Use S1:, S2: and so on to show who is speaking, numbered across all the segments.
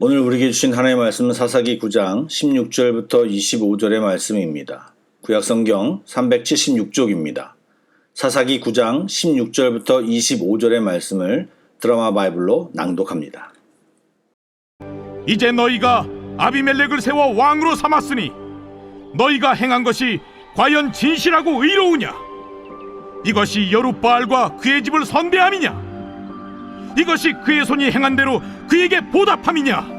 S1: 오늘 우리에게 주신 하나님의 말씀은 사사기 9장 16절부터 25절의 말씀입니다. 구약성경 376쪽입니다. 사사기 9장 16절부터 25절의 말씀을 드라마 바이블로 낭독합니다.
S2: 이제 너희가 아비멜렉을 세워 왕으로 삼았으니 너희가 행한 것이 과연 진실하고 의로우냐? 이것이 여룻바알과 그의 집을 선대함이냐? 이것이 그의 손이 행한 대로 그에게 보답함이냐?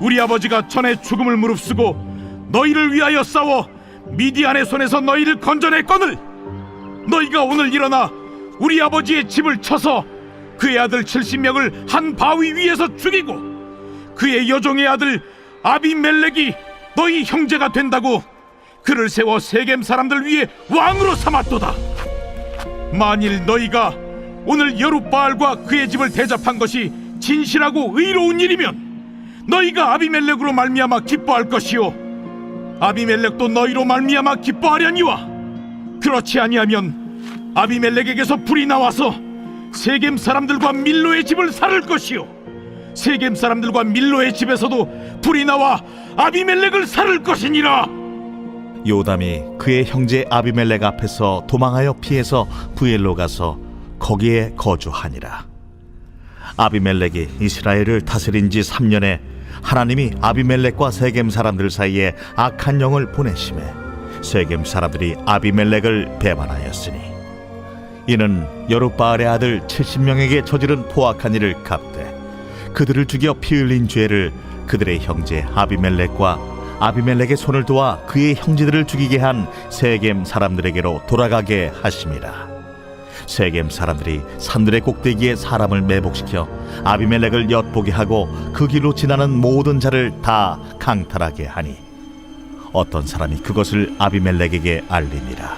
S2: 우리 아버지가 전에 죽음을 무릅쓰고 너희를 위하여 싸워 미디안의 손에서 너희를 건져냈거늘 너희가 오늘 일어나 우리 아버지의 집을 쳐서 그의 아들 70명을 한 바위 위에서 죽이고 그의 여종의 아들 아비멜렉이 너희 형제가 된다고 그를 세워 세겜 사람들 위에 왕으로 삼았도다. 만일 너희가 오늘 여룻바알과 그의 집을 대접한 것이 진실하고 의로운 일이면 너희가 아비멜렉으로 말미암아 기뻐할 것이요 아비멜렉도 너희로 말미암아 기뻐하려니와 그렇지 아니하면 아비멜렉에게서 불이 나와서 세겜 사람들과 밀로의 집을 살을 것이요 세겜 사람들과 밀로의 집에서도 불이 나와 아비멜렉을 살을 것이니라.
S3: 요담이 그의 형제 아비멜렉 앞에서 도망하여 피해서 부엘로 가서 거기에 거주하니라. 아비멜렉이 이스라엘을 다스린 지 3년에 하나님이 아비멜렉과 세겜 사람들 사이에 악한 영을 보내심에 세겜 사람들이 아비멜렉을 배반하였으니 이는 여룻바알의 아들 70명에게 저지른 포악한 일을 갚되 그들을 죽여 피 흘린 죄를 그들의 형제 아비멜렉과 아비멜렉의 손을 도와 그의 형제들을 죽이게 한 세겜 사람들에게로 돌아가게 하심이라. 세겜 사람들이 산들의 꼭대기에 사람을 매복시켜 아비멜렉을 엿보게 하고 그 길로 지나는 모든 자를 다 강탈하게 하니 어떤 사람이 그것을 아비멜렉에게 알리니라.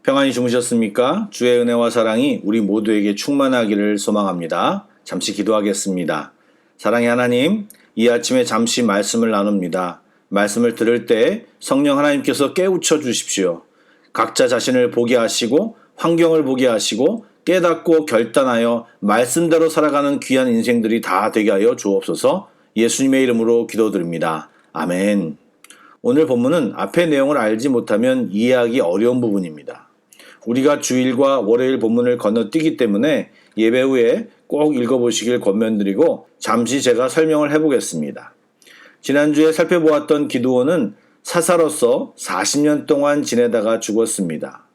S1: 평안히 주무셨습니까? 주의 은혜와 사랑이 우리 모두에게 충만하기를 소망합니다. 잠시 기도하겠습니다. 사랑의 하나님, 이 아침에 잠시 말씀을 나눕니다. 말씀을 들을 때 성령 하나님께서 깨우쳐 주십시오. 각자 자신을 보게 하시고 환경을 보게 하시고 깨닫고 결단하여 말씀대로 살아가는 귀한 인생들이 다 되게 하여 주옵소서. 예수님의 이름으로 기도드립니다. 아멘. 오늘 본문은 앞의 내용을 알지 못하면 이해하기 어려운 부분입니다. 우리가 주일과 월요일 본문을 건너뛰기 때문에 예배 후에 꼭 읽어보시길 권면드리고 잠시 제가 설명을 해보겠습니다. 지난주에 살펴보았던 기드온은 사사로서 40년 동안 지내다가 죽었습니다.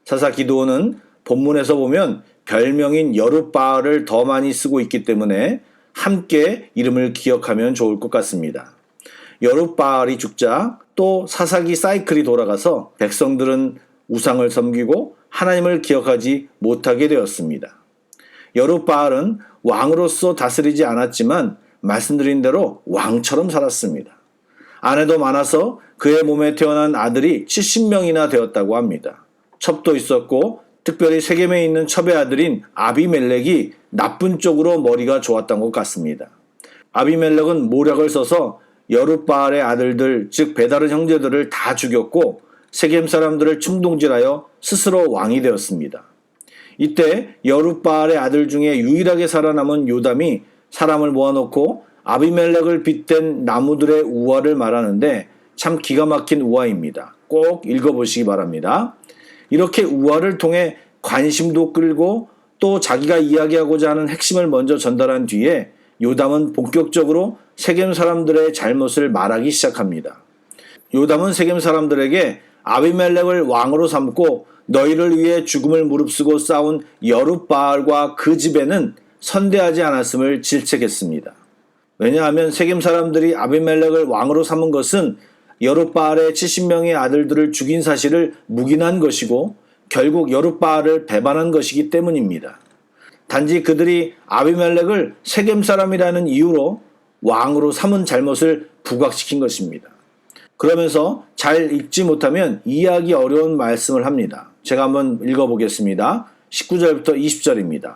S1: 사사 기드온은 본문에서 보면 별명인 여룻바알을 더 많이 쓰고 있기 때문에 함께 이름을 기억하면 좋을 것 같습니다. 여룻바알이 죽자 또 사사기 사이클이 돌아가서 백성들은 우상을 섬기고 하나님을 기억하지 못하게 되었습니다. 여룻바알은 왕으로서 다스리지 않았지만 말씀드린 대로 왕처럼 살았습니다. 아내도 많아서 그의 몸에 태어난 아들이 70명이나 되었다고 합니다. 첩도 있었고 특별히 세겜에 있는 첩의 아들인 아비멜렉이 나쁜 쪽으로 머리가 좋았던 것 같습니다. 아비멜렉은 모략을 써서 여룻바알의 아들들 즉 배다른 형제들을 다 죽였고 세겜 사람들을 충동질하여 스스로 왕이 되었습니다. 이때 여룻바알의 아들 중에 유일하게 살아남은 요담이 사람을 모아놓고 아비멜렉을 빗댄 나무들의 우화를 말하는데 참 기가 막힌 우화입니다. 꼭 읽어보시기 바랍니다. 이렇게 우화를 통해 관심도 끌고 또 자기가 이야기하고자 하는 핵심을 먼저 전달한 뒤에 요담은 본격적으로 세겜 사람들의 잘못을 말하기 시작합니다. 요담은 세겜 사람들에게 아비멜렉을 왕으로 삼고 너희를 위해 죽음을 무릅쓰고 싸운 여룻바알과 그 집에는 선대하지 않았음을 질책했습니다. 왜냐하면 세겜 사람들이 아비멜렉을 왕으로 삼은 것은 여룻바알의 70명의 아들들을 죽인 사실을 묵인한 것이고 결국 여룻바알을 배반한 것이기 때문입니다. 단지 그들이 아비멜렉을 세겜 사람이라는 이유로 왕으로 삼은 잘못을 부각시킨 것입니다. 그러면서 잘 읽지 못하면 이해하기 어려운 말씀을 합니다. 제가 한번 읽어보겠습니다. 19절부터 20절입니다.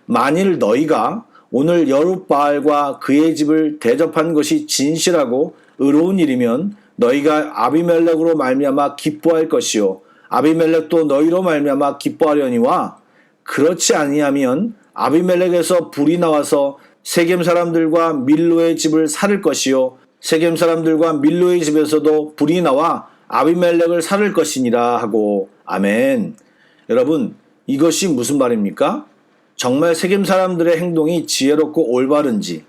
S1: 만일 너희가 오늘 여룻바알과 그의 집을 대접한 것이 진실하고 의로운 일이면 너희가 아비멜렉으로 말미암아 기뻐할 것이요 아비멜렉도 너희로 말미암아 기뻐하려니와 그렇지 아니하면 아비멜렉에서 불이 나와서 세겜 사람들과 밀로의 집을 살을 것이요 세겜 사람들과 밀로의 집에서도 불이 나와 아비멜렉을 살을 것이니라 하고 아멘. 여러분 이것이 무슨 말입니까? 정말 세겜 사람들의 행동이 지혜롭고 올바른지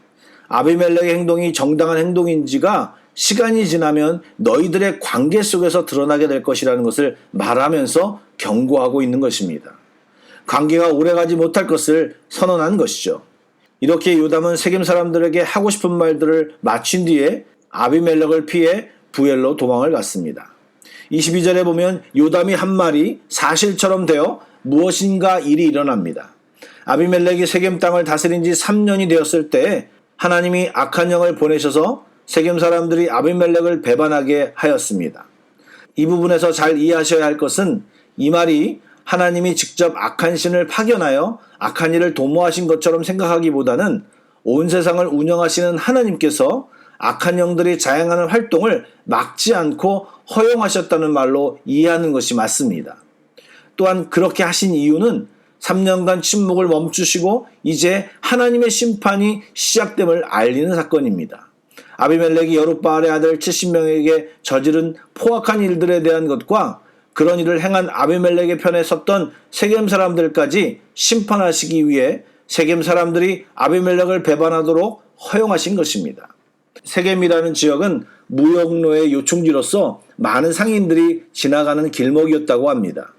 S1: 아비멜렉의 행동이 정당한 행동인지가 시간이 지나면 너희들의 관계 속에서 드러나게 될 것이라는 것을 말하면서 경고하고 있는 것입니다. 관계가 오래가지 못할 것을 선언한 것이죠. 이렇게 요담은 세겜 사람들에게 하고 싶은 말들을 마친 뒤에 아비멜렉을 피해 부엘로 도망을 갔습니다. 22절에 보면 요담이 한 말이 사실처럼 되어 무엇인가 일이 일어납니다. 아비멜렉이 세겜 땅을 다스린 지 3년이 되었을 때 하나님이 악한 영을 보내셔서 세겜 사람들이 아비멜렉을 배반하게 하였습니다. 이 부분에서 잘 이해하셔야 할 것은 이 말이 하나님이 직접 악한 신을 파견하여 악한 일을 도모하신 것처럼 생각하기보다는 온 세상을 운영하시는 하나님께서 악한 영들이 자행하는 활동을 막지 않고 허용하셨다는 말로 이해하는 것이 맞습니다. 또한 그렇게 하신 이유는 3년간 침묵을 멈추시고 이제 하나님의 심판이 시작됨을 알리는 사건입니다. 아비멜렉이 여룻바알의 아들 70명에게 저지른 포악한 일들에 대한 것과 그런 일을 행한 아비멜렉의 편에 섰던 세겜 사람들까지 심판하시기 위해 세겜 사람들이 아비멜렉을 배반하도록 허용하신 것입니다. 세겜이라는 지역은 무역로의 요충지로서 많은 상인들이 지나가는 길목이었다고 합니다.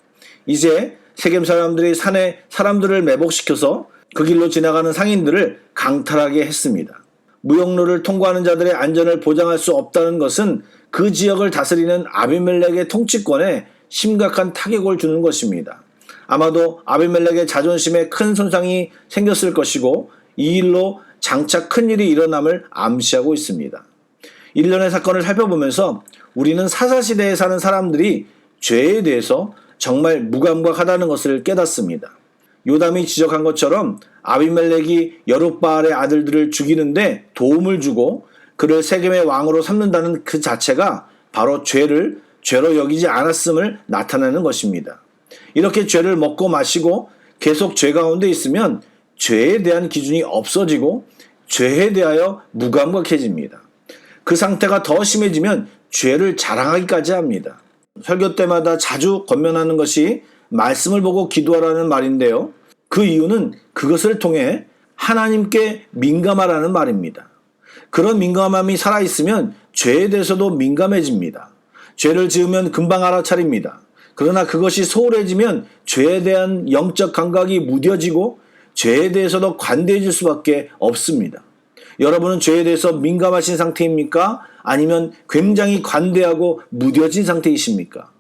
S1: 이제 세겜 사람들이 산에 사람들을 매복시켜서 그 길로 지나가는 상인들을 강탈하게 했습니다. 무역로를 통과하는 자들의 안전을 보장할 수 없다는 것은 그 지역을 다스리는 아비멜렉의 통치권에 심각한 타격을 주는 것입니다. 아마도 아비멜렉의 자존심에 큰 손상이 생겼을 것이고 이 일로 장차 큰일이 일어남을 암시하고 있습니다. 일련의 사건을 살펴보면서 우리는 사사시대에 사는 사람들이 죄에 대해서 정말 무감각하다는 것을 깨닫습니다. 요담이 지적한 것처럼 아비멜렉이 여룻바알의 아들들을 죽이는데 도움을 주고 그를 세겜의 왕으로 삼는다는 그 자체가 바로 죄를 죄로 여기지 않았음을 나타내는 것입니다. 이렇게 죄를 먹고 마시고 계속 죄 가운데 있으면 죄에 대한 기준이 없어지고 죄에 대하여 무감각해집니다. 그 상태가 더 심해지면 죄를 자랑하기까지 합니다. 설교 때마다 자주 권면하는 것이 말씀을 보고 기도하라는 말인데요. 그 이유는 그것을 통해 하나님께 민감하라는 말입니다. 그런 민감함이 살아있으면 죄에 대해서도 민감해집니다. 죄를 지으면 금방 알아차립니다. 그러나 그것이 소홀해지면 죄에 대한 영적 감각이 무뎌지고 죄에 대해서도 관대해질 수밖에 없습니다. 여러분은 죄에 대해서 민감하신 상태입니까? 아니면 굉장히 관대하고 무뎌진 상태이십니까?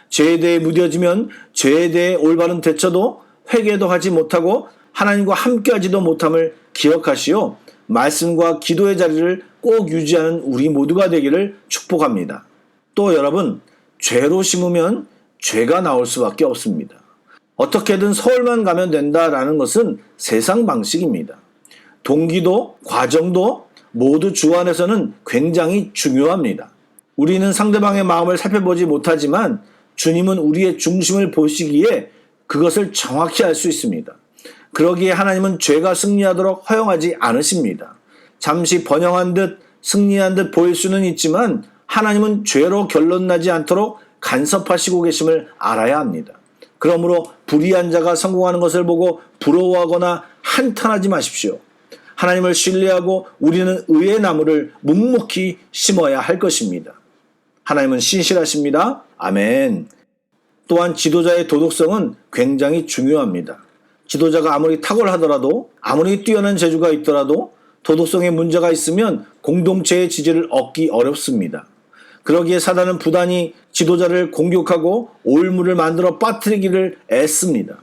S1: 죄에 대해 무뎌지면 죄에 대해 올바른 대처도 회개도 하지 못하고 하나님과 함께하지도 못함을 기억하시오. 말씀과 기도의 자리를 꼭 유지하는 우리 모두가 되기를 축복합니다. 또 여러분, 죄로 심으면 죄가 나올 수밖에 없습니다. 어떻게든 서울만 가면 된다라는 것은 세상 방식입니다. 동기도 과정도 모두 주 안에서는 굉장히 중요합니다. 우리는 상대방의 마음을 살펴보지 못하지만 주님은 우리의 중심을 보시기에 그것을 정확히 알 수 있습니다. 그러기에 하나님은 죄가 승리하도록 허용하지 않으십니다. 잠시 번영한 듯 승리한 듯 보일 수는 있지만 하나님은 죄로 결론나지 않도록 간섭하시고 계심을 알아야 합니다. 그러므로 불의한 자가 성공하는 것을 보고 부러워하거나 한탄하지 마십시오. 하나님을 신뢰하고 우리는 의의 나무를 묵묵히 심어야 할 것입니다. 하나님은 신실하십니다. 아멘. 또한 지도자의 도덕성은 굉장히 중요합니다. 지도자가 아무리 탁월하더라도 아무리 뛰어난 재주가 있더라도 도덕성에 문제가 있으면 공동체의 지지를 얻기 어렵습니다. 그러기에 사단은 부단히 지도자를 공격하고 올무를 만들어 빠뜨리기를 애씁니다.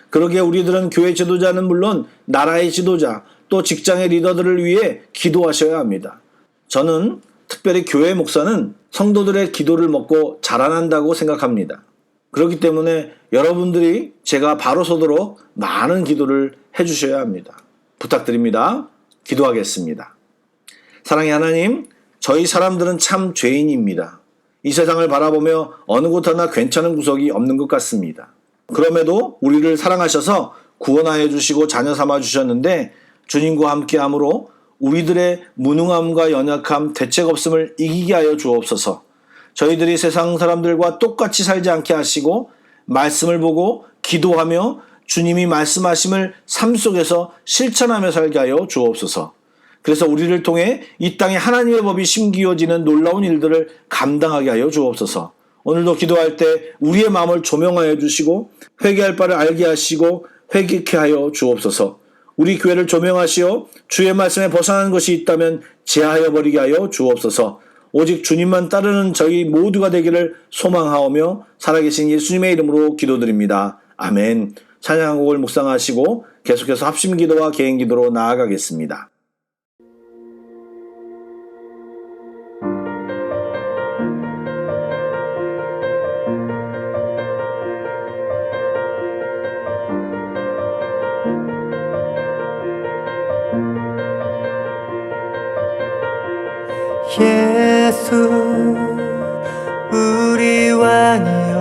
S1: 그러기에 우리들은 교회 지도자는 물론 나라의 지도자 또 직장의 리더들을 위해 기도하셔야 합니다. 저는 특별히 교회 목사는 성도들의 기도를 먹고 자라난다고 생각합니다. 그렇기 때문에 여러분들이 제가 바로 서도록 많은 기도를 해주셔야 합니다. 부탁드립니다. 기도하겠습니다. 사랑의 하나님, 저희 사람들은 참 죄인입니다. 이 세상을 바라보며 어느 곳 하나 괜찮은 구석이 없는 것 같습니다. 그럼에도 우리를 사랑하셔서 구원하여 주시고 자녀 삼아 주셨는데 주님과 함께함으로 우리들의 무능함과 연약함, 대책 없음을 이기게 하여 주옵소서. 저희들이 세상 사람들과 똑같이 살지 않게 하시고 말씀을 보고 기도하며 주님이 말씀하심을 삶 속에서 실천하며 살게 하여 주옵소서. 그래서 우리를 통해 이 땅에 하나님의 법이 심기어지는 놀라운 일들을 감당하게 하여 주옵소서. 오늘도 기도할 때 우리의 마음을 조명하여 주시고 회개할 바를 알게 하시고 회개케 하여 주옵소서. 우리 교회를 조명하시어 주의 말씀에 벗어나는 것이 있다면 제하여 버리게 하여 주옵소서. 오직 주님만 따르는 저희 모두가 되기를 소망하오며 살아계신 예수님의 이름으로 기도드립니다. 아멘. 찬양 곡을 묵상하시고 계속해서 합심기도와 개인기도로 나아가겠습니다.
S4: 예수 우리 왕이여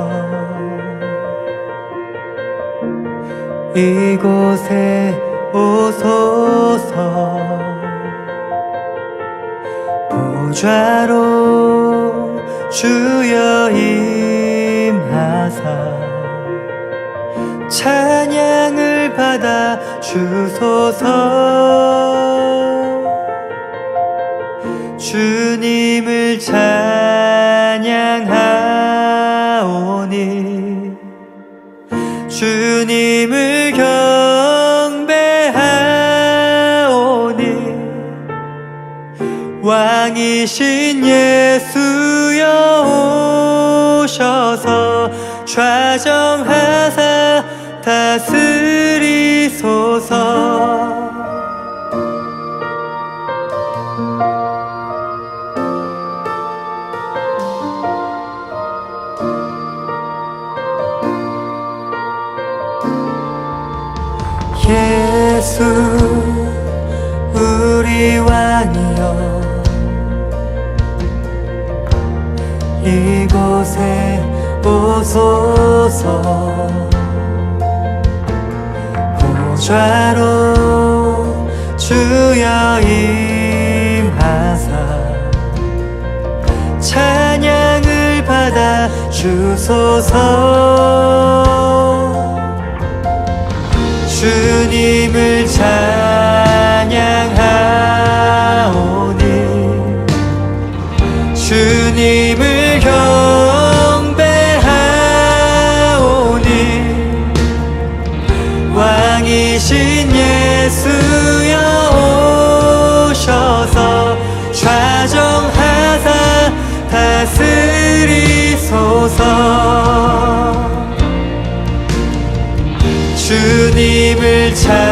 S4: 이곳에 오소서 보좌로 주여 임하사 찬양을 받아 주소서 주님을 찬양하오니 주님을 경배하오니 왕이신 예수여 오셔서 좌정하사 다스리소서. 예수 우리 왕이여 이곳에 오소서. 보좌로 주여 임하사 찬양을 받아 주소서. 주님을 찬양하오니 주님을 경배하오니 왕이신 예수여 오셔서 좌정하사 다스리소서. 주님을 찬양하오니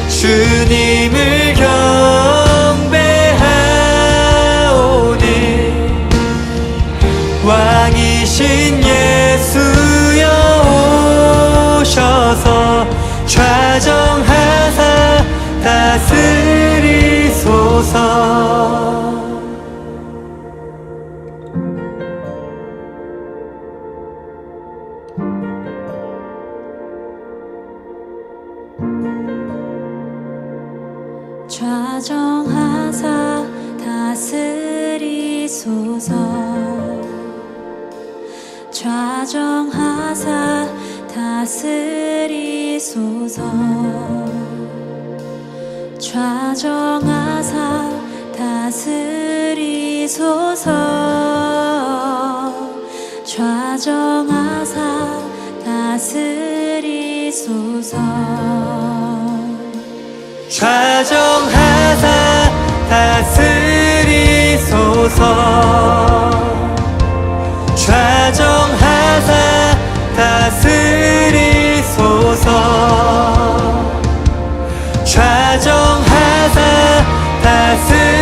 S4: 주님을 경배하오니 왕이신 예수여 오셔서 좌정하사 다스리소서.
S5: 좌정하사 다스리소서. 좌정하사 다스리소서. 좌정하사 다스리소서. 좌정하사 다스리소서.
S4: 좌정하사 다스리소서. 좌정하사 다스리소서. 좌정하사 다스리소서.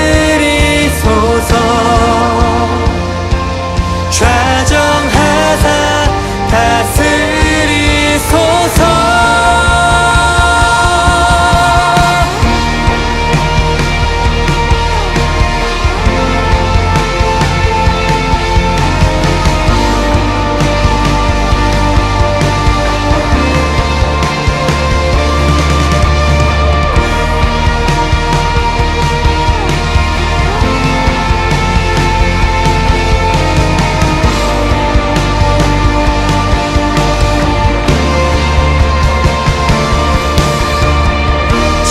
S4: 좌정하사 다스리소서.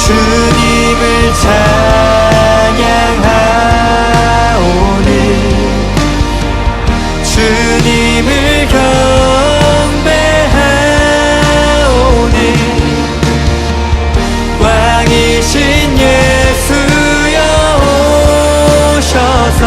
S4: 주님을 찬양하오니 주님을 경배하오니 왕이신 예수여 오셔서